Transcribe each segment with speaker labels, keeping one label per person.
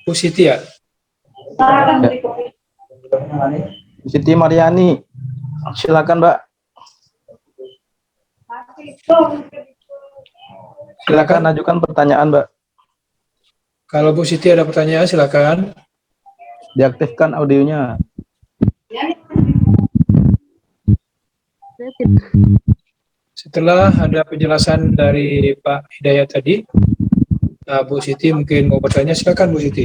Speaker 1: Bu Siti ya?
Speaker 2: Siti Mariani, silakan Mbak. Silakan ajukan pertanyaan Mbak.
Speaker 1: Kalau Bu Siti ada pertanyaan silakan.
Speaker 2: Diaktifkan audionya.
Speaker 1: Setelah ada penjelasan dari Pak Hidayat tadi, Bu Siti mungkin mau bertanya, silakan Bu Siti.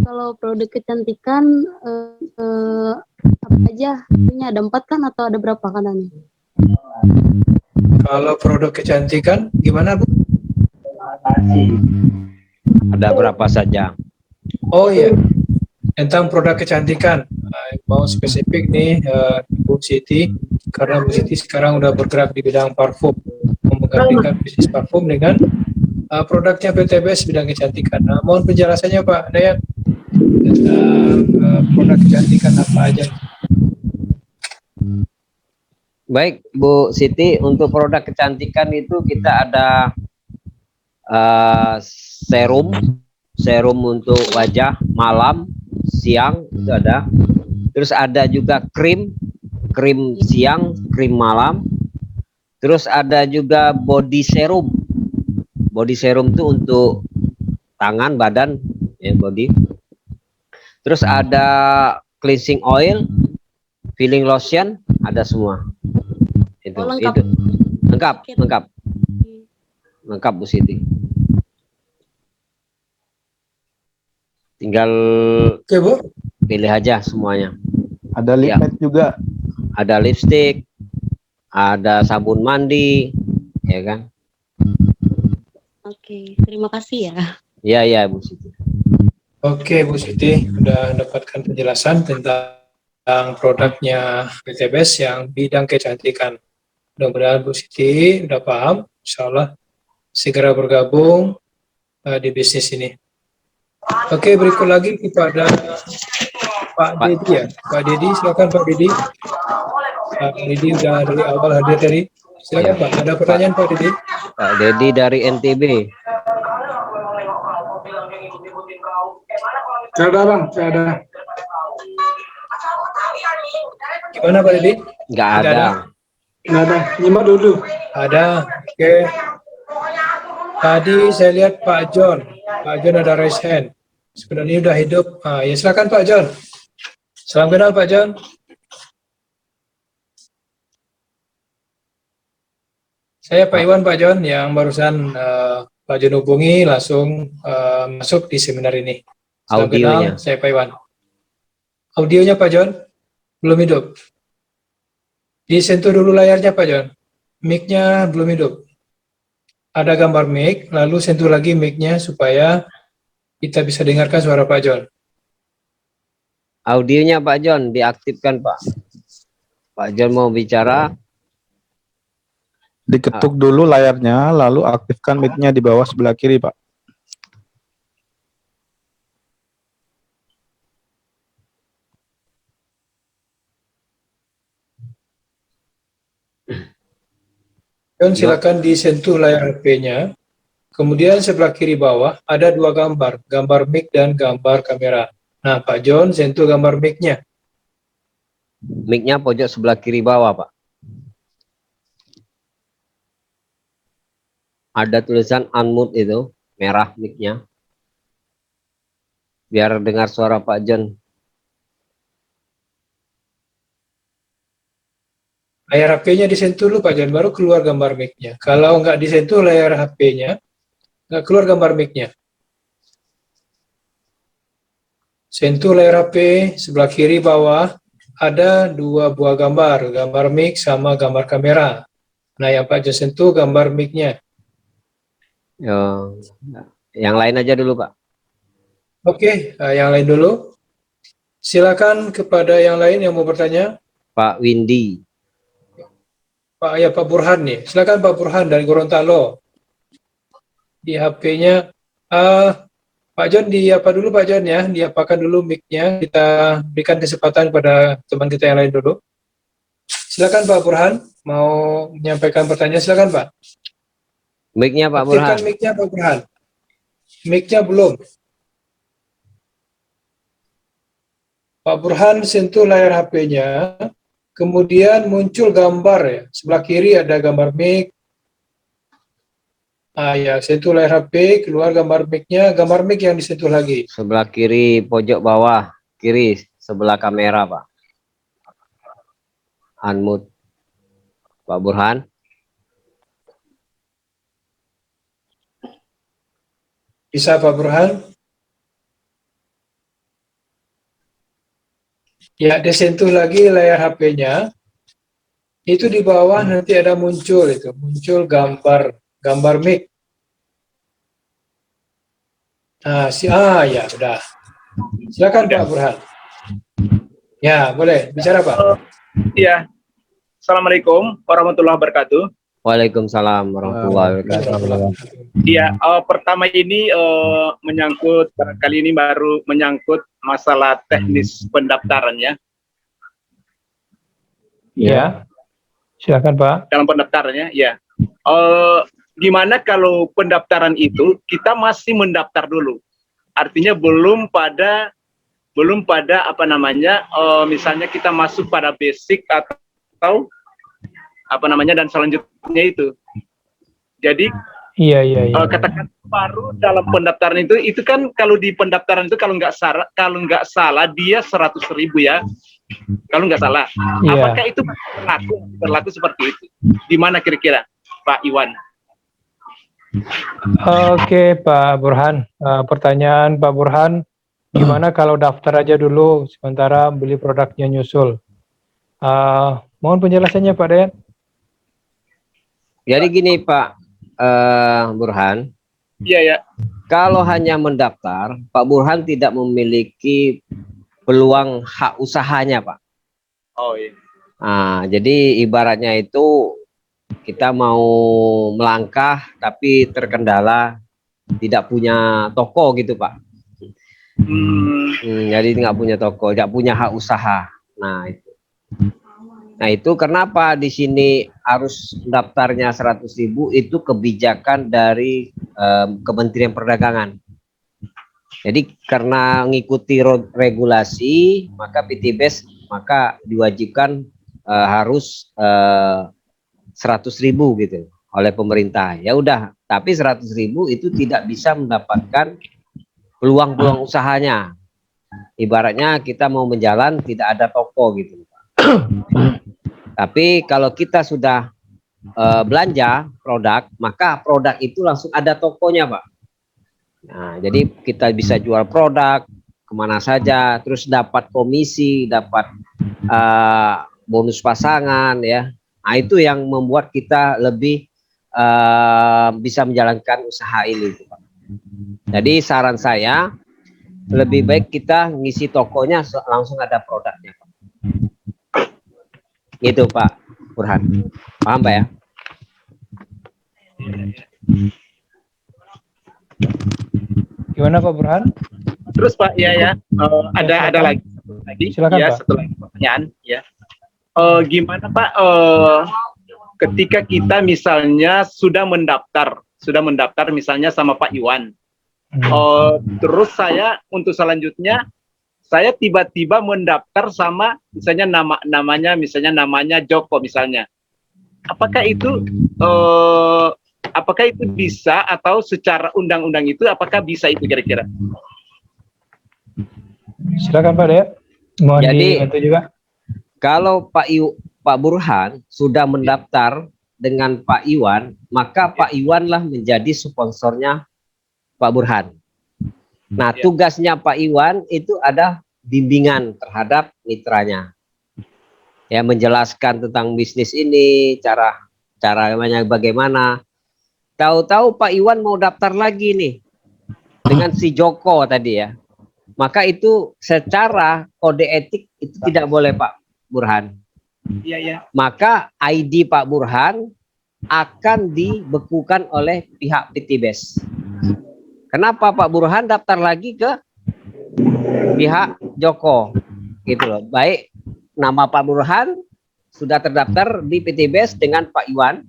Speaker 3: Kalau produk kecantikan apa aja? Ini ada 4 kan atau ada berapa kanannya?
Speaker 1: Kalau produk kecantikan gimana Bu?
Speaker 4: Ada berapa saja?
Speaker 1: Oh iya, tentang produk kecantikan. Mau spesifik nih Bu Siti, karena Bu Siti sekarang udah bergerak di bidang parfum, menggantikan bisnis parfum dengan produknya PTBS bidang kecantikan. Nah, mohon penjelasannya Pak Dayat tentang produk kecantikan apa aja.
Speaker 4: Baik Bu Siti, untuk produk kecantikan itu kita ada serum untuk wajah malam, siang itu ada. Terus ada juga krim siang, krim malam. Terus ada juga body serum. Body serum itu untuk tangan, badan, ya body. Terus ada cleansing oil, peeling lotion, ada semua. Itu lengkap Bu Siti. Tinggal pilih aja semuanya.
Speaker 2: Ada lip matte juga.
Speaker 4: Ada lipstick, ada sabun mandi, ya kan?
Speaker 3: Oke, terima kasih
Speaker 4: Ya
Speaker 3: ya.
Speaker 4: ya Bu Siti.
Speaker 1: Oke Bu Siti, sudah mendapatkan penjelasan tentang produknya PTBS yang bidang kecantikan. Mudah-mudahan Bu Siti udah paham, insya Allah segera bergabung di bisnis ini. Oke, berikut lagi kepada Pak Dedi ya. Pak Dedi, silakan Pak Dedi. Pak Dedi udah dari awal hadir tadi. Silakan ya. Pak, ada pertanyaan Pak Dedi?
Speaker 4: Pak Dedi dari NTB.
Speaker 5: Saya ada, Bang, saya ada.
Speaker 1: Gimana Pak Dedi?
Speaker 4: Nggak ada.
Speaker 5: Nggak ada, nyimak dulu.
Speaker 1: Ada, oke. Tadi saya lihat Pak John ada raise hand. Sebenarnya udah hidup. Ya silakan Pak John. Salam kenal Pak John. Saya Pak Iwan Pak John yang barusan Pak John hubungi langsung masuk di seminar ini. Salam
Speaker 4: Audionya.
Speaker 1: kenal, saya Pak Iwan. Audionya Pak John belum hidup. Disentuh dulu layarnya Pak John. Mic-nya belum hidup. Ada gambar mic, lalu sentuh lagi mic-nya supaya kita bisa dengarkan suara Pak John.
Speaker 4: Audionya Pak John diaktifkan Pak. Pak John mau bicara.
Speaker 2: Diketuk dulu layarnya, lalu aktifkan mic-nya di bawah sebelah kiri Pak.
Speaker 1: John silakan disentuh layar HP-nya. Kemudian sebelah kiri bawah ada dua gambar, gambar mic dan gambar kamera. Nah, Pak John sentuh gambar mic-nya.
Speaker 4: Mic-nya pojok sebelah kiri bawah, Pak. Ada tulisan unmute itu, merah mic-nya. Biar dengar suara Pak John.
Speaker 1: Layar HP-nya disentuh dulu Pak John, baru keluar gambar mic-nya. Kalau nggak disentuh layar HP-nya, nggak keluar gambar mic-nya. Sentuh layar HP sebelah kiri bawah, ada dua buah gambar, gambar mic sama gambar kamera. Nah, yang Pak John sentuh gambar mic-nya.
Speaker 4: Yang lain aja dulu, Pak.
Speaker 1: Oke, yang lain dulu. Silakan kepada yang lain yang mau bertanya.
Speaker 4: Pak Windy.
Speaker 1: Pak Burhan nih. Silakan Pak Burhan dari Gorontalo. Di HP-nya Pak John apa dulu Pak John ya? Diapakan dulu mic-nya. Kita berikan kesempatan kepada teman kita yang lain dulu. Silakan Pak Burhan mau menyampaikan pertanyaan. Silakan Pak.
Speaker 4: Mic-nya Pak Burhan.
Speaker 1: Aktifkan mic-nya Pak Burhan. Mic-nya belum. Pak Burhan sentuh layar HP-nya, kemudian muncul gambar ya. Sebelah kiri ada gambar mic. Ya, sentuh layar HP, keluar gambar mic-nya, gambar mic yang disentuh lagi.
Speaker 4: Sebelah kiri pojok bawah, kiri sebelah kamera Pak. Unmute Pak Burhan.
Speaker 1: Bisa Pak Burhan? Ya, disentuh lagi layar HP-nya. Itu di bawah nanti ada muncul gambar mic. Ya udah. Silakan Pak Burhan. Ya, boleh bicara Pak.
Speaker 6: Iya. Assalamualaikum warahmatullahi wabarakatuh.
Speaker 4: Waalaikumsalam warahmatullahi wabarakatuh.
Speaker 6: Iya, pertama ini menyangkut kali ini baru menyangkut masalah teknis pendaftarannya.
Speaker 1: Ya. Silakan Pak.
Speaker 6: Dalam pendaftarannya, ya. Gimana kalau pendaftaran itu kita masih mendaftar dulu? Artinya belum pada apa namanya, misalnya kita masuk pada basic atau apa namanya dan selanjutnya itu. Jadi
Speaker 1: Iya.
Speaker 6: katakan baru dalam pendaftaran itu kan kalau di pendaftaran itu kalau nggak salah dia 100.000 ya. Kalau nggak salah.
Speaker 1: Iya.
Speaker 6: Apakah itu berlaku seperti itu? Di mana kira-kira Pak Iwan?
Speaker 1: Oke Pak Burhan, pertanyaan Pak Burhan, gimana kalau daftar aja dulu sementara beli produknya nyusul? Mohon penjelasannya Pak Dayat.
Speaker 4: Jadi gini Pak Burhan,
Speaker 6: Iya ya.
Speaker 4: kalau hanya mendaftar, Pak Burhan tidak memiliki peluang hak usahanya Pak.
Speaker 6: Oh iya.
Speaker 4: Jadi ibaratnya itu kita mau melangkah tapi terkendala tidak punya toko gitu Pak. Jadi nggak punya toko, nggak punya hak usaha. Nah itu kenapa di sini harus daftarnya 100.000 itu kebijakan dari Kementerian Perdagangan. Jadi karena mengikuti regulasi maka PTBS maka diwajibkan harus 100.000 gitu oleh pemerintah. Ya udah, tapi 100.000 itu tidak bisa mendapatkan peluang-peluang usahanya. Ibaratnya kita mau menjalan tidak ada toko gitu. Tapi kalau kita sudah belanja produk, maka produk itu langsung ada tokonya Pak. Nah, jadi kita bisa jual produk kemana saja, terus dapat komisi, dapat bonus pasangan ya. Nah itu yang membuat kita lebih bisa menjalankan usaha ini Pak. Jadi saran saya lebih baik kita ngisi tokonya langsung ada produknya Pak. Gitu Pak Burhan. Paham Pak ya?
Speaker 1: Gimana Pak Burhan?
Speaker 6: Terus Pak ya ada lagi
Speaker 1: Silakan,
Speaker 6: ya
Speaker 1: Pak.
Speaker 6: setelah pertanyaan ya. Gimana Pak ketika kita misalnya sudah mendaftar misalnya sama Pak Iwan. Terus saya untuk selanjutnya saya tiba-tiba mendaftar sama misalnya namanya Joko misalnya. Apakah itu bisa atau secara undang-undang itu apakah bisa itu kira-kira?
Speaker 1: Silakan Pak Dayat. Mohon
Speaker 4: Jadi,
Speaker 1: dibantu juga.
Speaker 4: Kalau Pak Burhan sudah mendaftar dengan Pak Iwan, maka Pak Iwan lah menjadi sponsornya Pak Burhan. Nah, tugasnya Pak Iwan itu ada bimbingan terhadap mitranya. Ya, menjelaskan tentang bisnis ini, caranya bagaimana. Tahu-tahu Pak Iwan mau daftar lagi nih dengan si Joko tadi ya. Maka itu secara kode etik itu tidak boleh Pak Burhan.
Speaker 6: Iya.
Speaker 4: Maka ID Pak Burhan akan dibekukan oleh pihak PTBS. Kenapa Pak Burhan daftar lagi ke pihak Joko? Gitu loh. Baik nama Pak Burhan sudah terdaftar di PTBS dengan Pak Iwan,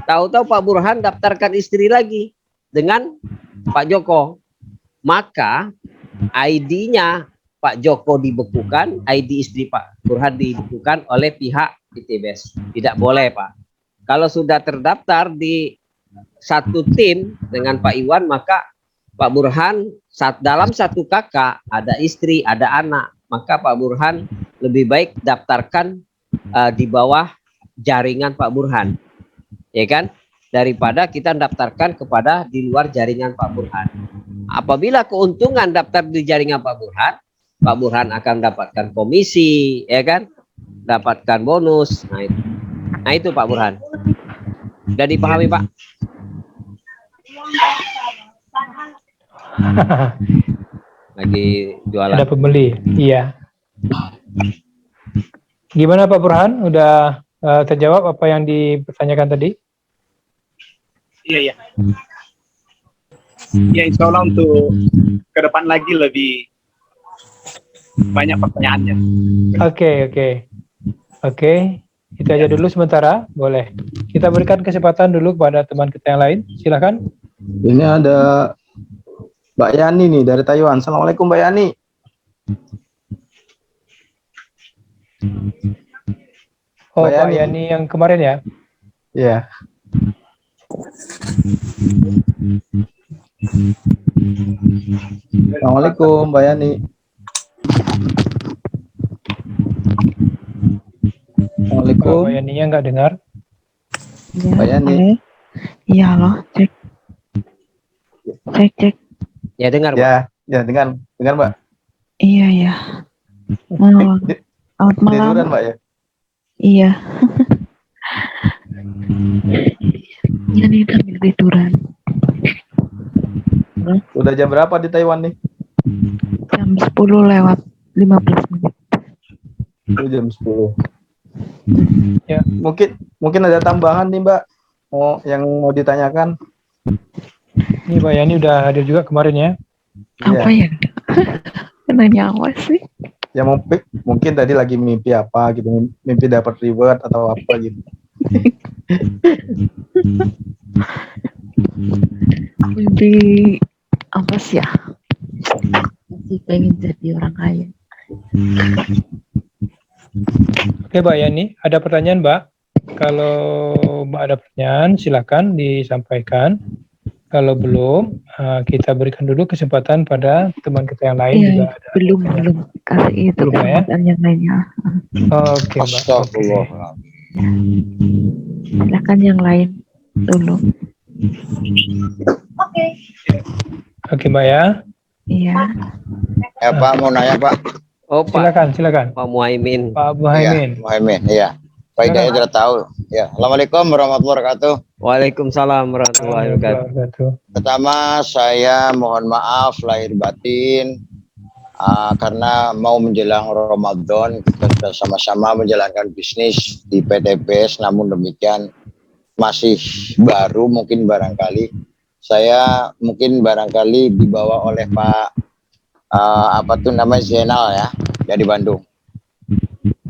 Speaker 4: Tahu-tahu Pak Burhan daftarkan istri lagi dengan Pak Joko. Maka ID-nya Pak Joko dibekukan, ID istri Pak Burhan dibekukan oleh pihak ITBS. Tidak boleh, Pak. Kalau sudah terdaftar di satu tim dengan Pak Iwan, maka Pak Burhan dalam satu kakak ada istri, ada anak, maka Pak Burhan lebih baik daftarkan di bawah jaringan Pak Burhan, ya kan? Daripada kita daftarkan kepada di luar jaringan Pak Burhan. Apabila keuntungan daftar di jaringan Pak Burhan akan mendapatkan komisi, ya kan? Dapatkan bonus. Nah itu Pak Burhan. Sudah dipahami, Pak? Lagi jualan.
Speaker 1: Ada pembeli, iya. Gimana Pak Burhan? Udah terjawab apa yang dipertanyakan tadi?
Speaker 6: Iya. Ya, insya Allah untuk ke depan lagi lebih banyak pertanyaannya.
Speaker 1: Oke. Itu aja dulu sementara, boleh. Kita berikan kesempatan dulu kepada teman kita yang lain. Silakan.
Speaker 2: Ini ada Mbak Yani nih dari Taiwan. Assalamualaikum Mbak Yani.
Speaker 1: Oh,
Speaker 2: Mbak
Speaker 1: Pak
Speaker 2: Yani.
Speaker 1: Yani yang kemarin ya?
Speaker 2: Iya. Assalamualaikum Mbak Yani. Assalamualaikum
Speaker 1: Kalau Mbak Yani-nya nggak dengar.
Speaker 2: Mbak Yani.
Speaker 7: Iya, halo, cek.
Speaker 4: Ya dengar, Pak.
Speaker 2: Ya dengar Mbak.
Speaker 7: Iya. Selamat malam.
Speaker 2: Tiduran Mbak ya.
Speaker 7: Iya. Iya nih, sambil tiduran.
Speaker 2: Udah jam berapa di Taiwan nih?
Speaker 7: Jam 10 lewat 15 menit.
Speaker 2: Jam 10.
Speaker 1: Ya.
Speaker 2: Mungkin ada tambahan nih Mbak. Yang mau ditanyakan.
Speaker 1: Ini Mbak Yani udah hadir juga kemarin ya.
Speaker 7: Apa ya? Nanya apa sih?
Speaker 2: Ya mungkin tadi lagi mimpi apa gitu, mimpi dapat reward atau apa gitu.
Speaker 7: Mimpi apa sih ya? Masih pengen jadi orang kaya.
Speaker 1: Oke Mbak Yani, ada pertanyaan Mbak? Kalau Mbak ada pertanyaan, silakan disampaikan. Kalau belum, kita berikan dulu kesempatan pada teman kita yang lain juga. Ada
Speaker 7: belum kasih itu
Speaker 1: Belum, ya?
Speaker 7: kesempatan yang lainnya.
Speaker 1: Oke Mbak.
Speaker 8: Astagfirullah.
Speaker 7: Silakan yang lain dulu.
Speaker 1: Oke Mbak ya.
Speaker 7: Iya.
Speaker 8: Pak mau nanya Pak.
Speaker 4: Oh, Pak
Speaker 1: Silakan.
Speaker 4: Pak Muhaimin.
Speaker 1: Pak Muhaimin.
Speaker 8: Muhaimin, iya. Pak Hidayat sudah tahu. Ya, Assalamualaikum warahmatullahi wabarakatuh.
Speaker 4: Waalaikumsalam warahmatullahi wabarakatuh.
Speaker 8: Pertama, saya mohon maaf lahir batin karena mau menjelang Ramadan kita sudah sama-sama menjalankan bisnis di PTBS, namun demikian masih baru, mungkin barangkali saya dibawa oleh Pak Zainal ya, dari Bandung.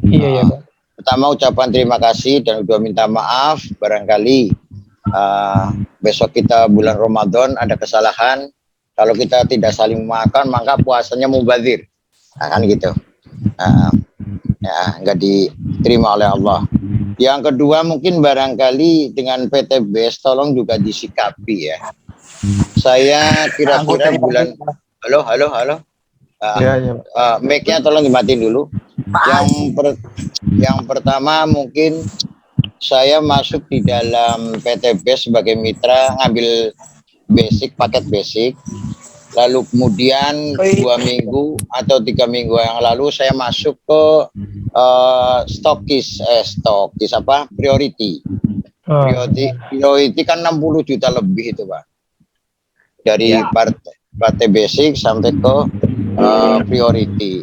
Speaker 1: Iya Pak.
Speaker 8: Pertama ucapan terima kasih dan juga minta maaf barangkali besok kita bulan Ramadan ada kesalahan, kalau kita tidak saling memaafkan maka puasanya mubazir, kan gitu, nggak diterima oleh Allah. Yang kedua mungkin barangkali dengan PTBS tolong juga disikapi ya. Saya kira-kira bulan halo. Mic-nya tolong dimatiin dulu. Yang pertama mungkin saya masuk di dalam PTBS sebagai mitra, ngambil paket basic. Lalu kemudian 2 minggu atau 3 minggu yang lalu saya masuk ke priority. Priority kan 60 juta lebih itu Pak. Dari partai basic sampai ke priority.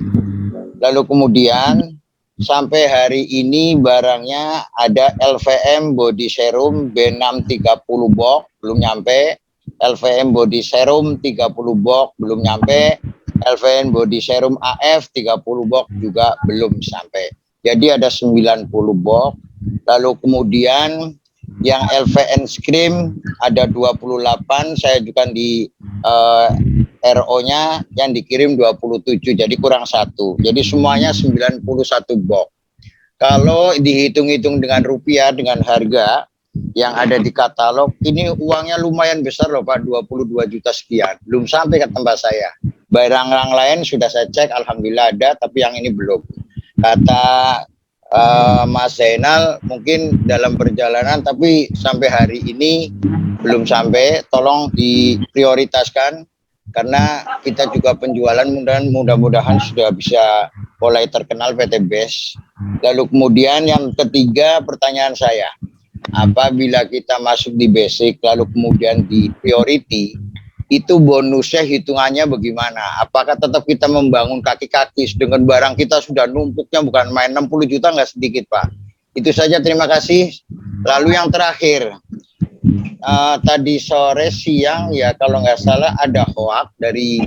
Speaker 8: Lalu kemudian sampai hari ini barangnya ada LVM body serum B6 30 box belum nyampe, LVM body serum 30 box belum nyampe, LVM body serum AF 30 box juga belum sampai. Jadi ada 90 box. Lalu kemudian Yang LVN Scream ada 28, saya ajukan di RO-nya yang dikirim 27, jadi kurang 1. Jadi semuanya 91 box. Kalau dihitung-hitung dengan rupiah, dengan harga yang ada di katalog, ini uangnya lumayan besar loh Pak, 22 juta sekian. Belum sampai ke tempat saya. Barang yang lain sudah saya cek, alhamdulillah ada, tapi yang ini belum. Kata Mas Zainal mungkin dalam perjalanan, tapi sampai hari ini belum sampai. Tolong diprioritaskan karena kita juga penjualan mudah-mudahan sudah bisa mulai terkenal PT BES. Lalu kemudian yang ketiga, pertanyaan saya, apabila kita masuk di basic lalu kemudian di priority, itu bonusnya hitungannya bagaimana? Apakah tetap kita membangun kaki-kaki dengan barang kita sudah numpuknya, bukan main 60 juta nggak sedikit Pak. Itu saja, terima kasih. Lalu yang terakhir, tadi sore siang ya kalau nggak salah ada hoax dari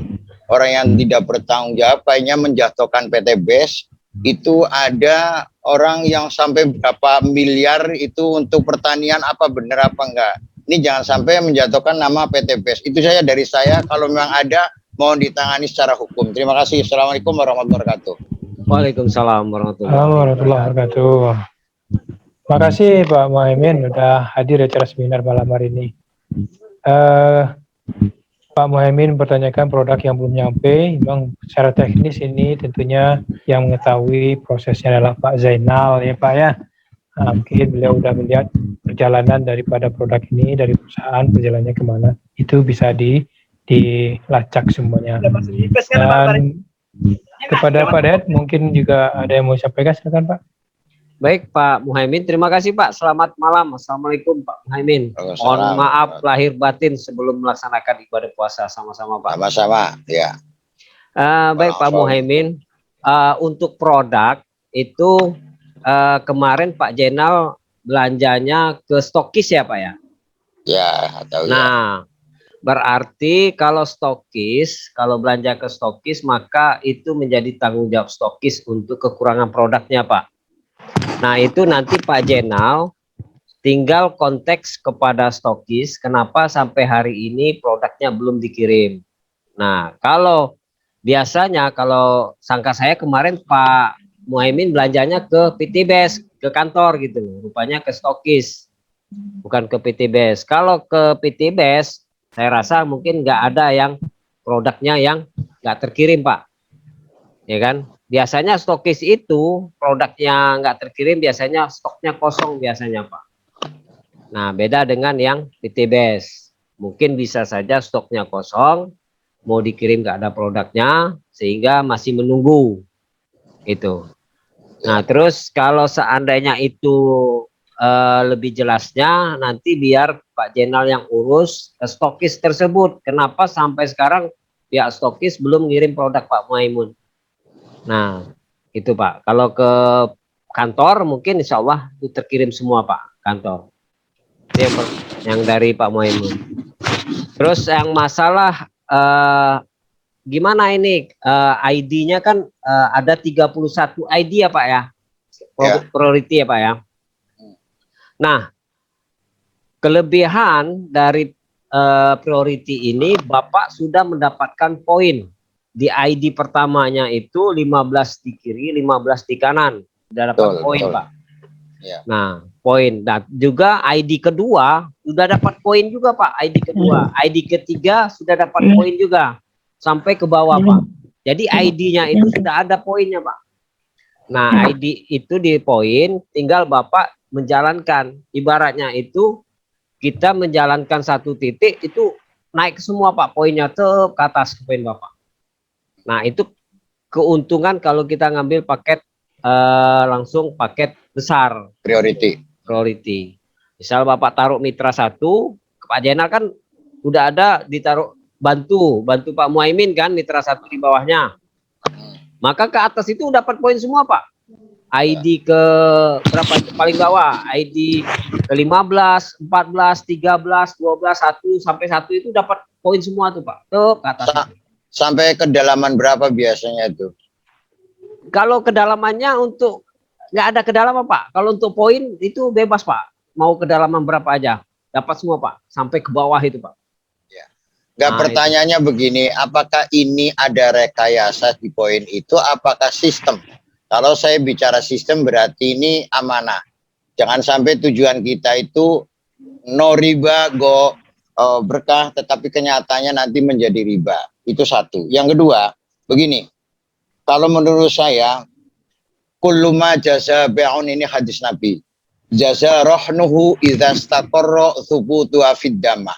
Speaker 8: orang yang tidak bertanggung jawab, kayaknya menjatuhkan PT BES. Itu ada orang yang sampai berapa miliar itu untuk pertanian, apa benar apa enggak? Ini jangan sampai menjatuhkan nama PT BES. Itu saja dari saya. Kalau memang ada, mohon ditangani secara hukum. Terima kasih. Assalamualaikum warahmatullahi wabarakatuh.
Speaker 4: Waalaikumsalam warahmatullahi
Speaker 1: wabarakatuh. Terima kasih Pak Muhaimin sudah hadir di acara seminar malam hari ini. Pak Muhaimin bertanyakan produk yang belum nyampe. Memang secara teknis ini tentunya yang mengetahui prosesnya adalah Pak Zainal ya Pak ya. Nah, mungkin beliau sudah melihat perjalanan daripada produk ini dari perusahaan, perjalanannya kemana, itu bisa dilacak semuanya. Dan kepada Pak Ded mungkin juga ada yang mau sampaikan, silakan Pak.
Speaker 4: Baik Pak Muhaimin, terima kasih Pak. Selamat malam. Assalamualaikum Pak Muhaimin. Mohon maaf lahir batin sebelum melaksanakan ibadah puasa sama-sama Pak.
Speaker 8: Sama-sama, ya.
Speaker 4: Baik Pak Muhaimin, untuk produk itu kemarin Pak Jenal belanjanya ke stokis ya Pak ya?
Speaker 8: Ya, tahu.
Speaker 4: Nah, berarti kalau stokis, kalau belanja ke stokis maka itu menjadi tanggung jawab stokis untuk kekurangan produknya Pak. Nah itu nanti Pak Jenal tinggal konteks kepada stokis kenapa sampai hari ini produknya belum dikirim. Nah kalau biasanya kalau sangka saya kemarin Pak Muhaimin belanjanya ke PT BES, ke kantor gitu, rupanya ke stokis, bukan ke PT BES. Kalau ke PT BES saya rasa mungkin nggak ada yang produknya yang nggak terkirim Pak, ya kan? Biasanya stokis itu produknya nggak terkirim, biasanya stoknya kosong biasanya Pak. Nah beda dengan yang PT BES, mungkin bisa saja stoknya kosong, mau dikirim nggak ada produknya, sehingga masih menunggu itu. Nah terus kalau seandainya itu lebih jelasnya nanti biar Pak Jenal yang urus stokis tersebut. Kenapa sampai sekarang pihak stokis belum ngirim produk Pak Muhaimin? Nah, itu Pak. Kalau ke kantor mungkin insya Allah itu terkirim semua Pak, kantor. Itu yang dari Pak Muhaimin. Terus yang masalah gimana ini ID-nya kan ada 31 ID ya Pak ya? Priority ya Pak ya? Nah, kelebihan dari priority ini Bapak sudah mendapatkan poin. Di ID pertamanya itu 15 di kiri, 15 di kanan. Sudah dapat poin, Pak. Ya. Nah, poin. Dan juga ID kedua sudah dapat poin juga, Pak. ID kedua. ID ketiga sudah dapat poin juga. Sampai ke bawah, Pak. Jadi ID-nya itu sudah ada poinnya, Pak. Nah, ID itu di poin, tinggal Bapak menjalankan. Ibaratnya itu kita menjalankan satu titik, itu naik semua, Pak. Poinnya ke atas ke poin Bapak. Nah itu keuntungan kalau kita ngambil paket langsung paket besar priority. Misal Bapak taruh mitra 1, Pak Jenal kan udah ada ditaruh bantu Pak Muhaimin kan mitra 1 di bawahnya. Maka ke atas itu dapat poin semua Pak. ID ke berapa paling bawah? ID ke 15, 14, 13, 12, 1 sampai 1 itu dapat poin semua tuh Pak. Tuh ke atas.
Speaker 8: Sampai kedalaman berapa biasanya itu?
Speaker 4: Kalau kedalamannya untuk nggak ada kedalaman Pak. Kalau untuk poin itu bebas Pak. mau kedalaman berapa aja, dapat semua Pak, sampai ke bawah itu Pak.
Speaker 8: Nggak,
Speaker 4: Nah,
Speaker 8: pertanyaannya begini, apakah ini ada rekayasa di poin itu, apakah sistem? Kalau saya bicara sistem berarti ini amanah. Jangan sampai tujuan kita itu no riba, go berkah, tetapi kenyataannya nanti menjadi riba. Itu satu. Yang kedua, begini, kalau menurut saya, kullu ma jaza be'un, ini hadis Nabi. Jaza rohnuhu idza staqarra thubutu fid damah.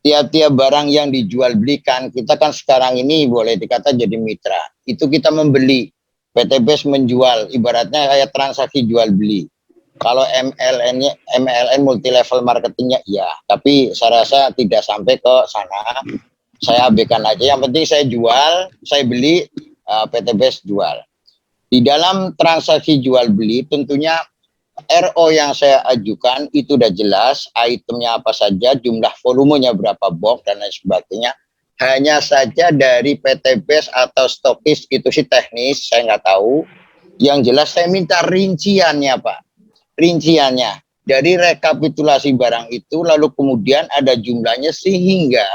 Speaker 8: Tiap-tiap barang yang dijual belikan, kita kan sekarang ini boleh dikata jadi mitra. Itu kita membeli, PTBS menjual, ibaratnya kayak transaksi jual beli. Kalau MLN multi level marketingnya iya, tapi saya rasa tidak sampai ke sana. Saya abaikan aja. Yang penting saya jual, saya beli, PTBS jual. Di dalam transaksi jual beli tentunya RO yang saya ajukan itu udah jelas, itemnya apa saja, jumlah volumenya berapa box dan lain sebagainya. Hanya saja dari PTBS atau stokis itu sih teknis, saya nggak tahu. Yang jelas saya minta rinciannya Pak, rinciannya dari rekapitulasi barang itu, lalu kemudian ada jumlahnya sehingga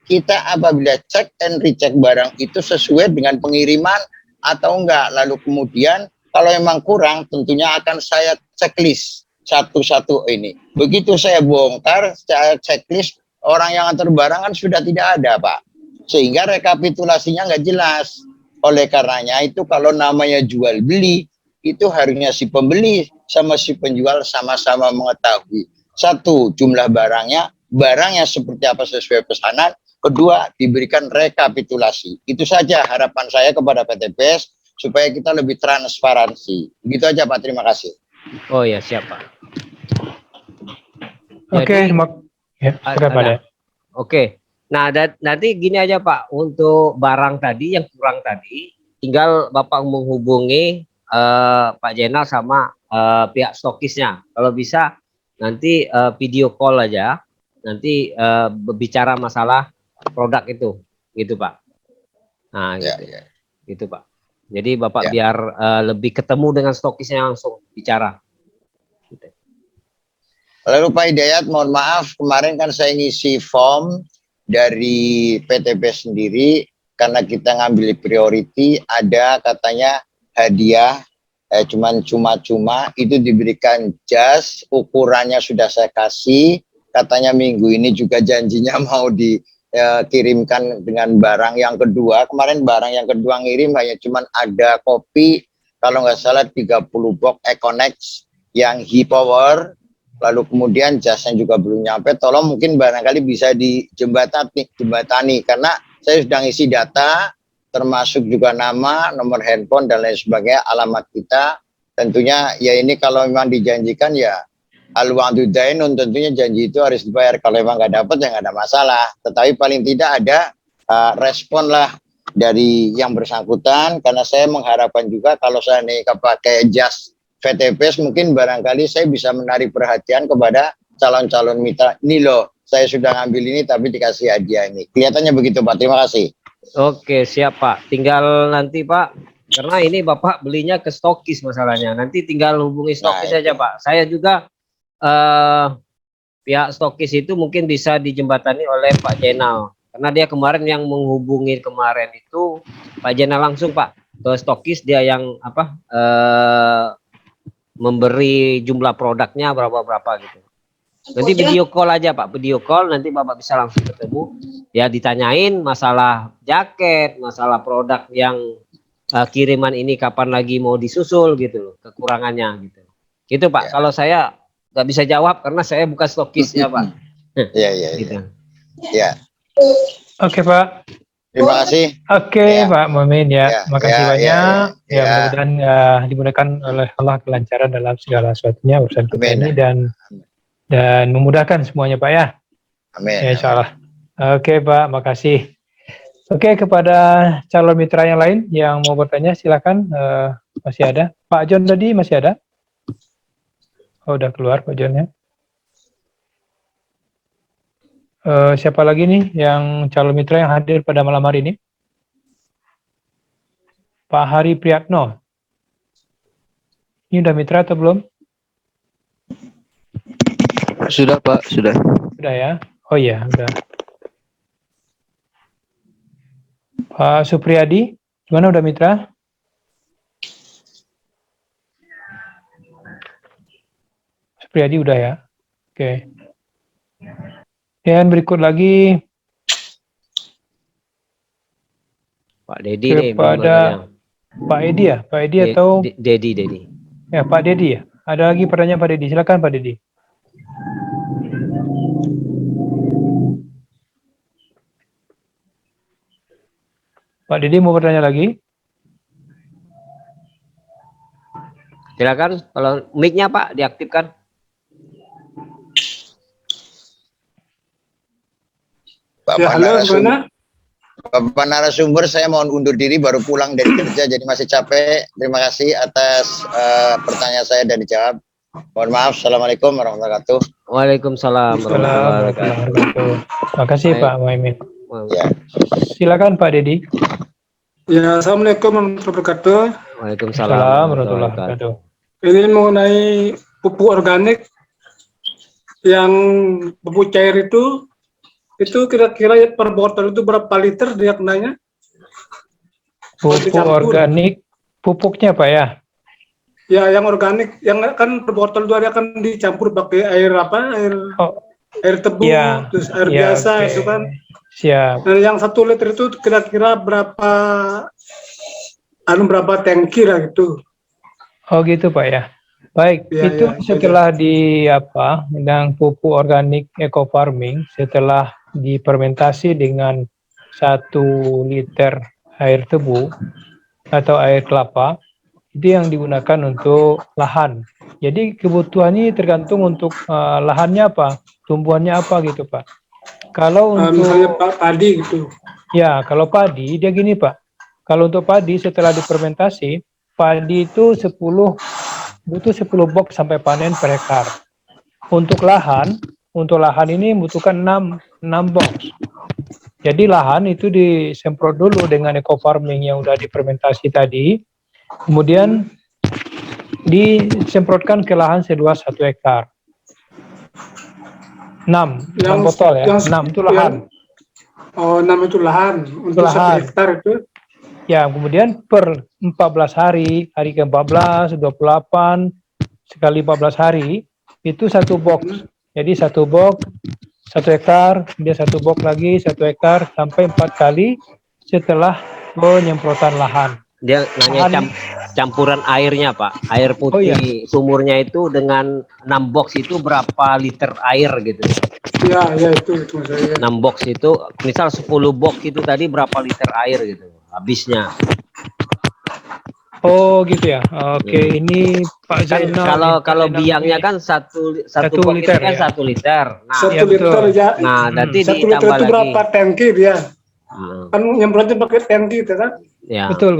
Speaker 8: kita apabila cek and recheck barang itu sesuai dengan pengiriman atau enggak, lalu kemudian kalau memang kurang, tentunya akan saya checklist satu-satu ini. Begitu saya bongkar, saya checklist, orang yang antar barang kan sudah tidak ada, Pak. Sehingga rekapitulasinya nggak jelas. Oleh karenanya itu kalau namanya jual beli, itu harusnya si pembeli sama si penjual sama-sama mengetahui. Satu, jumlah barangnya seperti apa sesuai pesanan. Kedua, diberikan rekapitulasi. Itu saja harapan saya kepada PTBS, supaya kita lebih transparansi. Begitu aja Pak, terima kasih.
Speaker 4: Oh ya, siap Pak.
Speaker 1: Oke, ya,
Speaker 4: ada. Oke. Nah, nanti gini aja Pak, untuk barang tadi yang kurang tadi, tinggal Bapak menghubungi Pak Jenal sama pihak stokisnya. Kalau bisa nanti video call aja, nanti berbicara masalah produk itu, gitu Pak. Nah, gitu, gitu Pak. Jadi Bapak biar lebih ketemu dengan stokisnya langsung bicara. Gitu.
Speaker 8: Lalu Pak Hidayat, mohon maaf, kemarin kan saya ngisi form dari PTB sendiri, karena kita ngambil priority, ada katanya hadiah, cuman cuma-cuma, itu diberikan jas, ukurannya sudah saya kasih, katanya minggu ini juga janjinya mau dikirimkan dengan barang yang kedua. Kemarin barang yang kedua ngirim hanya cuman ada kopi, kalau nggak salah 30 box Econex yang high power, lalu kemudian jasnya juga belum nyampe. Tolong mungkin barangkali bisa dijembatani, karena saya sudah ngisi data, termasuk juga nama, nomor handphone dan lain sebagainya, alamat kita. Tentunya ya ini kalau memang dijanjikan ya al-wa'du dainun, tentunya janji itu harus dibayar. Kalau memang nggak dapat ya nggak ada masalah. Tetapi paling tidak ada respon lah dari yang bersangkutan, karena saya mengharapkan juga kalau saya nih pakai jas VTBS, mungkin barangkali saya bisa menarik perhatian kepada calon-calon mitra. Ini loh, saya sudah ngambil ini tapi dikasih hadiah ini. Kelihatannya begitu Pak, terima kasih.
Speaker 4: Oke, siap Pak. Tinggal nanti Pak, karena ini Bapak belinya ke stokis masalahnya. Nanti tinggal hubungi stokis saja Pak. Saya juga pihak stokis itu mungkin bisa dijembatani oleh Pak Jenal. Karena dia kemarin yang menghubungi kemarin itu Pak Jenal langsung Pak ke stokis, dia yang apa memberi jumlah produknya berapa gitu. Nanti video call aja Pak, video call, nanti Bapak bisa langsung ketemu, ya ditanyain masalah jaket, masalah produk yang kiriman ini kapan lagi mau disusul gitu loh, kekurangannya gitu. Gitu Pak, kalau saya nggak bisa jawab karena saya bukan stokis ya Pak.
Speaker 8: Iya.
Speaker 4: Gitu.
Speaker 8: Ya.
Speaker 1: Oke Pak.
Speaker 8: Terima kasih.
Speaker 1: Oke Pak Muhammad ya, makasih banyak. Ya, mudah-mudahan dimudahkan oleh Allah kelancaran dalam segala sesuatunya urusan kita ini, dan memudahkan semuanya Pak ya.
Speaker 8: Amin.
Speaker 1: Ya, insya Allah. Oke Pak, makasih. Oke, kepada calon mitra yang lain yang mau bertanya silakan, masih ada. Pak John tadi masih ada? Oh, udah keluar Pak John ya. Siapa lagi nih yang calon mitra yang hadir pada malam hari ini? Pak Hari Priyatno. Ini udah mitra atau belum?
Speaker 9: Sudah Pak, sudah.
Speaker 1: Sudah ya? Oh iya, sudah. Pak Supriyadi, gimana udah mitra? Supriyadi udah ya? Oke. Dan berikut lagi
Speaker 4: Pak Dedi nih belum
Speaker 1: kepada Pak Edi ya? Pak Edi atau
Speaker 4: Dedi.
Speaker 1: ya Pak Dedi ya? Ada lagi pertanyaan Pak Dedi, silakan Pak Dedi. Pak Dedi mau bertanya lagi?
Speaker 4: Silakan, kalau mic-nya Pak diaktifkan.
Speaker 8: Bapak
Speaker 5: halo,
Speaker 8: narasumber,
Speaker 5: gimana?
Speaker 8: Bapak narasumber, saya mohon undur diri, baru pulang dari kerja, jadi masih capek. Terima kasih atas pertanyaan saya dan dijawab. Mohon maaf. Assalamualaikum warahmatullahi wabarakatuh.
Speaker 4: Waalaikumsalam warahmatullahi wabarakatuh.
Speaker 1: Terima kasih
Speaker 4: Baik.
Speaker 1: Pak Muhammad.
Speaker 8: Ya.
Speaker 1: Silakan Pak Dedi.
Speaker 5: Ya, Assalamualaikum warahmatullahi wabarakatuh.
Speaker 4: Waalaikumsalam
Speaker 1: Assalamualaikum warahmatullahi wabarakatuh.
Speaker 5: Ini mengenai pupuk organik yang pupuk cair itu kira-kira per botol itu berapa liter dia kenanya?
Speaker 1: Pupuk
Speaker 5: Dicampur.
Speaker 1: organik, pupuknya Pak ya?
Speaker 5: Ya, yang organik, yang kan per botol itu ada kan dicampur pakai air apa? Air tebu,
Speaker 1: Ya,
Speaker 5: terus air
Speaker 1: ya,
Speaker 5: biasa
Speaker 1: oke.
Speaker 5: itu kan.
Speaker 1: Siap.
Speaker 5: Nah, yang 1 liter itu kira-kira berapa tangki lah gitu.
Speaker 1: Oh gitu Pak ya. Baik,
Speaker 5: Ya,
Speaker 1: itu
Speaker 5: ya,
Speaker 1: setelah dengan pupuk organik eco farming, setelah difermentasi dengan 1 liter air tebu atau air kelapa, itu yang digunakan untuk lahan. Jadi kebutuhannya tergantung untuk lahannya apa, tumbuhannya apa gitu Pak. Kalau
Speaker 5: Misalnya
Speaker 1: untuk
Speaker 5: padi gitu.
Speaker 1: ya, kalau padi dia gini Pak. Kalau untuk padi setelah difermentasi, padi itu butuh 10 box sampai panen per hektar. Untuk lahan ini membutuhkan 6 box. Jadi lahan itu disemprot dulu dengan eco farming yang udah difermentasi tadi. Kemudian disemprotkan ke lahan seluas 1 hektar. 6 botol ya. 6 itu lahan.
Speaker 5: Oh, 6 itu lahan untuk
Speaker 1: Lahan.
Speaker 5: 1 hektar itu.
Speaker 1: Ya, kemudian per 14 hari ke-14, 28, sekali 14 hari, itu 1 box. Jadi 1 box, 1 hektar, kemudian 1 box lagi, 1 hektar, sampai 4 kali setelah penyemprotan lahan.
Speaker 4: Dia nanya campuran airnya Pak. Air putih sumurnya itu dengan 6 box itu berapa liter air gitu.
Speaker 5: Ya, itu maksudnya.
Speaker 4: 6 box itu, misal 10 box itu tadi berapa liter air gitu habisnya.
Speaker 1: Oh gitu ya. Oke, ini Pak
Speaker 4: Kan
Speaker 1: Zainal.
Speaker 4: kalau biangnya kan satu box
Speaker 1: liter,
Speaker 4: itu kan
Speaker 1: ya?
Speaker 4: 1 liter. Nah,
Speaker 5: 1
Speaker 1: ya,
Speaker 5: liter
Speaker 1: betul.
Speaker 5: ya.
Speaker 4: nah nanti
Speaker 5: 1 liter
Speaker 4: ditambah
Speaker 5: itu
Speaker 4: lagi.
Speaker 5: berapa tangki dia?
Speaker 4: Hmm,
Speaker 5: Kan nyemprotnya pakai tangki itu kan?
Speaker 4: ya.
Speaker 1: Betul.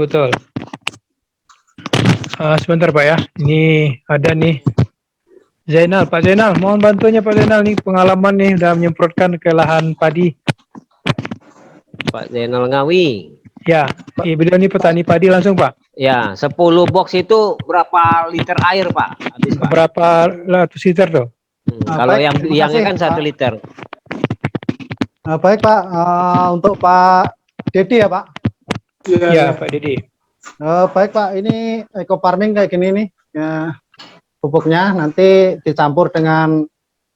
Speaker 1: Sebentar Pak ya. Ini ada nih. Zainal, Pak Zainal, mohon bantunya Pak Zainal nih, pengalaman nih udah menyemprotkan ke lahan padi.
Speaker 4: Pak Zainal Ngawi.
Speaker 1: Ya, beliau ini petani padi langsung Pak.
Speaker 4: Ya, 10 box itu berapa liter air Pak? Habis Pak.
Speaker 1: Berapa ratus liter tuh?
Speaker 4: Kalau
Speaker 2: baik,
Speaker 4: yang
Speaker 2: terima
Speaker 4: biangnya
Speaker 2: kasih,
Speaker 4: kan 1
Speaker 2: Pak.
Speaker 4: liter.
Speaker 2: Baik Pak, untuk Pak Dedi ya Pak.
Speaker 1: Ya, Pak Dedi.
Speaker 2: Baik Pak, ini eco farming kayak gini nih, ya, pupuknya nanti dicampur dengan,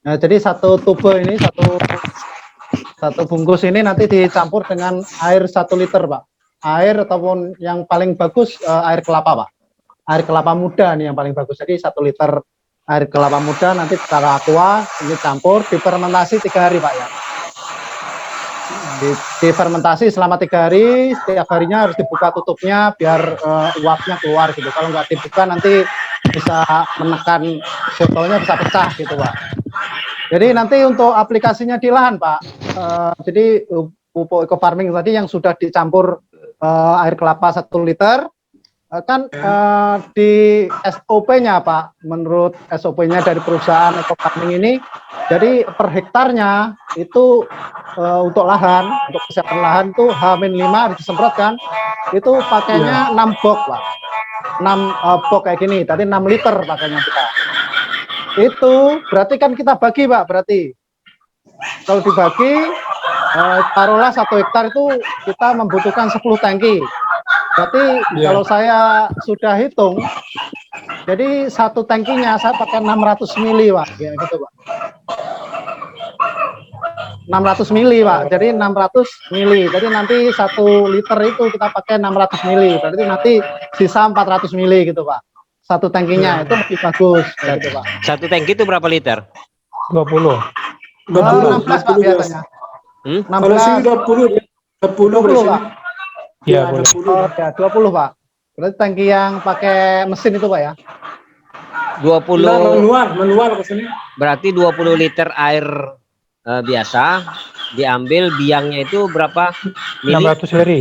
Speaker 2: jadi 1 tube ini, satu bungkus ini nanti dicampur dengan air 1 liter Pak. Air ataupun yang paling bagus air kelapa Pak. Air kelapa muda nih yang paling bagus. Jadi 1 liter air kelapa muda nanti secara aqua ini campur, difermentasi 3 hari Pak ya. Difermentasi selama 3 hari, setiap harinya harus dibuka tutupnya biar uapnya keluar gitu. Kalau nggak dibuka nanti bisa menekan botolnya bisa pecah gitu Pak. Jadi nanti untuk aplikasinya di lahan Pak, jadi pupuk eco farming tadi yang sudah dicampur air kelapa 1 liter, kan di SOP-nya Pak, menurut SOP-nya dari perusahaan eco farming ini, jadi per hektarnya itu untuk lahan, untuk kesiapan lahan itu H-5 harus disemprotkan, itu pakainya 6 box Pak, 6 box kayak gini, tadi 6 liter pakainya kita. Itu berarti kan kita bagi Pak, berarti kalau dibagi taruhlah 1 hektar itu kita membutuhkan 10 tangki. Berarti kalau saya sudah hitung, jadi 1 tangkinya saya pakai 600 mili Pak, ya gitu Pak. 600 mili Pak, jadi 600 mili. Jadi nanti 1 liter itu kita pakai 600 mili, berarti nanti sisa 400 mili gitu Pak. 1 tangkinya itu lebih bagus, gitu Pak.
Speaker 4: 1 tangki itu berapa liter?
Speaker 1: 20.
Speaker 5: 20,
Speaker 2: 16 Pak biasanya.
Speaker 5: Kalau sini
Speaker 2: 16,
Speaker 5: 20
Speaker 2: 20 Pak.
Speaker 1: Ya, boleh.
Speaker 5: 20.
Speaker 2: Oh ya 20 Pak. Berarti tangki yang pakai mesin itu Pak ya?
Speaker 4: 20
Speaker 5: Nah, manual ke sini.
Speaker 4: berarti 20 liter air biasa diambil biangnya itu berapa mili?
Speaker 1: 600 mili.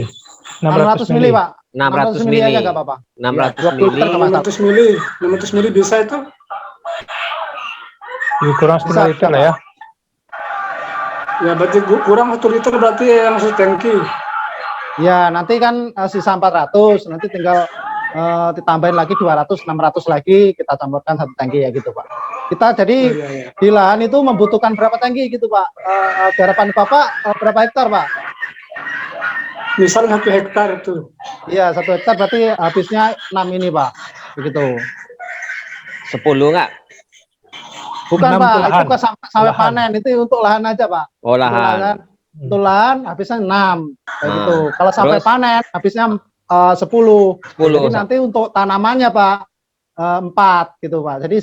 Speaker 2: 600 mili Pak.
Speaker 4: 600
Speaker 2: mili
Speaker 4: mili.
Speaker 2: aja nggak apa-apa.
Speaker 4: 600
Speaker 2: Ya, 20
Speaker 4: mili.
Speaker 2: liter nggak masalah.
Speaker 5: 600 mili. 600 mili bisa itu?
Speaker 1: Lebih kurang 10
Speaker 2: Bisa,
Speaker 1: liter lah ya.
Speaker 5: Ya berarti kurang 1 liter berarti yang 1 tangki.
Speaker 2: Ya nanti kan sisa 400, nanti tinggal ditambahin lagi 200, 600 lagi kita campurkan 1 tangki ya gitu Pak. Kita jadi di lahan itu membutuhkan berapa tangki gitu Pak? Garapan Bapak berapa hektar Pak?
Speaker 5: Misal 1 hektar itu.
Speaker 2: Iya 1 hektar berarti habisnya 6 ini Pak, begitu.
Speaker 4: 10 enggak?
Speaker 2: Bukan
Speaker 1: 6
Speaker 2: Pak,
Speaker 1: untuk
Speaker 2: itu
Speaker 1: lahan.
Speaker 2: kan sampai
Speaker 1: Lahan.
Speaker 2: panen, itu untuk lahan aja Pak.
Speaker 4: Oh,
Speaker 2: Untuk
Speaker 4: lahan.
Speaker 2: Untuk lahan habisnya 6 kayak
Speaker 4: Nah,
Speaker 2: gitu. Kalau sampai
Speaker 4: terus?
Speaker 2: panen habisnya 10.
Speaker 4: 10.
Speaker 2: Jadi nanti untuk tanamannya Pak 4 gitu Pak. Jadi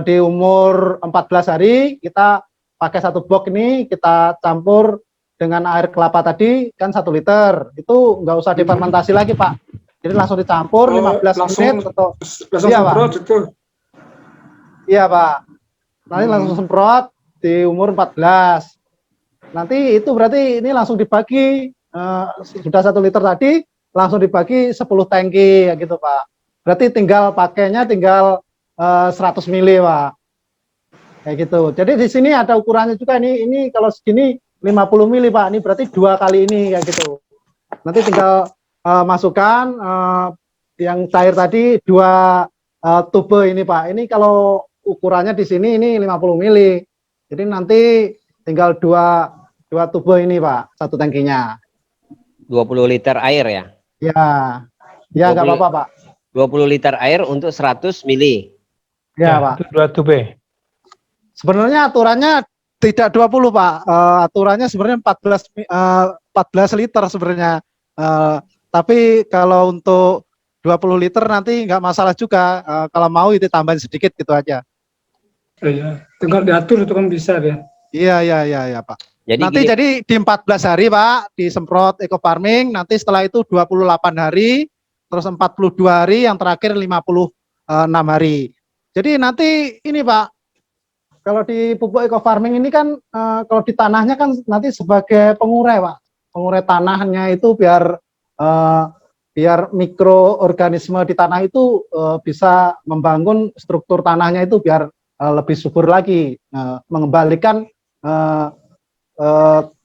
Speaker 2: di umur 14 hari kita pakai 1 box ini kita campur dengan air kelapa tadi kan 1 liter. Itu nggak usah difermentasi lagi Pak. Jadi langsung dicampur 15 menit atau
Speaker 5: Langsung
Speaker 2: Iya, Pak.
Speaker 5: semprot itu.
Speaker 2: iya Pak. Nanti langsung semprot di umur 14. Nanti itu berarti ini langsung dibagi sudah 1 liter tadi langsung dibagi 10 tangki ya gitu Pak. Berarti tinggal pakainya tinggal 100 mili Pak. Kayak gitu. Jadi di sini ada ukurannya juga ini kalau segini 50 mili Pak. Ini berarti 2 kali ini kayak gitu. Nanti tinggal masukkan yang cair tadi 2 tube ini Pak. Ini kalau ukurannya di sini ini 50 mili. Jadi nanti tinggal 2 tube ini Pak, 1 tangkinya.
Speaker 4: 20 liter air ya?
Speaker 2: Ya. Ya nggak
Speaker 4: 20
Speaker 2: apa-apa Pak.
Speaker 4: 20 liter air untuk 100 mili.
Speaker 2: Ya Pak.
Speaker 1: Itu 2 tube.
Speaker 2: Sebenarnya aturannya tidak 20 Pak. Aturannya sebenarnya 14 liter sebenarnya. Tapi kalau untuk 20 liter nanti nggak masalah juga. Kalau mau itu tambahin sedikit gitu aja.
Speaker 5: Iya, tinggal diatur itu kan bisa ya.
Speaker 2: Iya Pak.
Speaker 4: Jadi
Speaker 2: Nanti
Speaker 4: gini,
Speaker 2: jadi di 14 hari Pak disemprot eco farming, nanti setelah itu 28 hari, terus 42 hari, yang terakhir 56 hari. Jadi nanti ini Pak, kalau di pupuk eco farming ini kan kalau di tanahnya kan nanti sebagai pengurai Pak. Pengurai tanahnya itu biar mikroorganisme di tanah itu bisa membangun struktur tanahnya itu biar lebih subur lagi, mengembalikan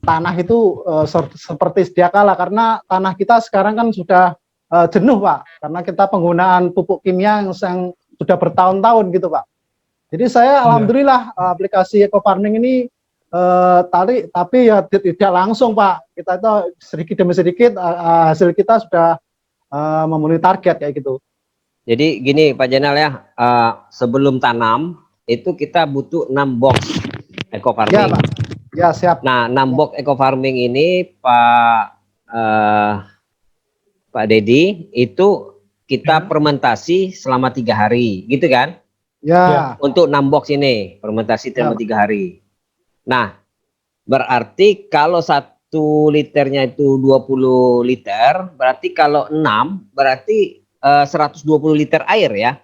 Speaker 2: tanah itu seperti sedia kala, karena tanah kita sekarang kan sudah jenuh Pak, karena kita penggunaan pupuk kimia yang sudah bertahun-tahun gitu Pak. Jadi saya alhamdulillah aplikasi eco farming ini tapi ya tidak langsung Pak, kita itu sedikit demi sedikit hasil kita sudah memenuhi target kayak gitu.
Speaker 4: jadi gini Pak Jenal ya, sebelum tanam itu kita butuh 6 box eco
Speaker 2: Ya
Speaker 4: farming.
Speaker 2: Pak, ya siap.
Speaker 4: Nah, 6 box eco farming ini Pak Dedi itu kita fermentasi selama 3 hari, gitu kan?
Speaker 2: Ya,
Speaker 4: Untuk 6 box ini fermentasi selama 3 hari. Nah, berarti kalau 1 liternya itu 20 liter, berarti kalau 6 berarti 120 liter air ya.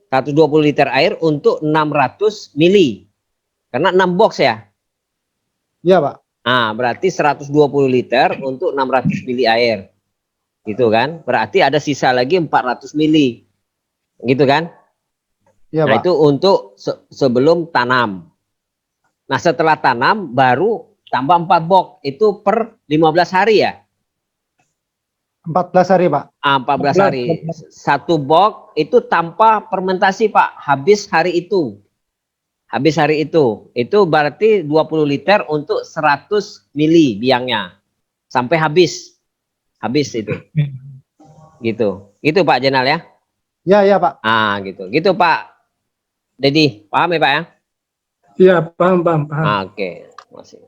Speaker 4: 120 liter air untuk 600 mili. Karena 6 box ya.
Speaker 2: ya Pak.
Speaker 4: Nah, berarti 120 liter untuk 600 mili air. Gitu kan? Berarti ada sisa lagi 400 mili. Gitu kan?
Speaker 2: Ya
Speaker 4: Nah,
Speaker 2: Pak.
Speaker 4: itu untuk sebelum tanam. Nah, setelah tanam baru tambah 4 box. Itu per 15 hari ya?
Speaker 2: 14 hari, Pak.
Speaker 4: 14 hari. Satu box itu tanpa fermentasi, Pak. Habis hari itu. Habis hari itu. Itu berarti 20 liter untuk 100 mili biangnya. Sampai habis. Habis itu. Gitu. Gitu Pak Jenal ya?
Speaker 2: Ya, Pak.
Speaker 4: Gitu. Gitu Pak Dedi. Paham ya Pak ya?
Speaker 5: Iya, paham.
Speaker 4: Oke. Masih.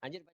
Speaker 4: Lanjut.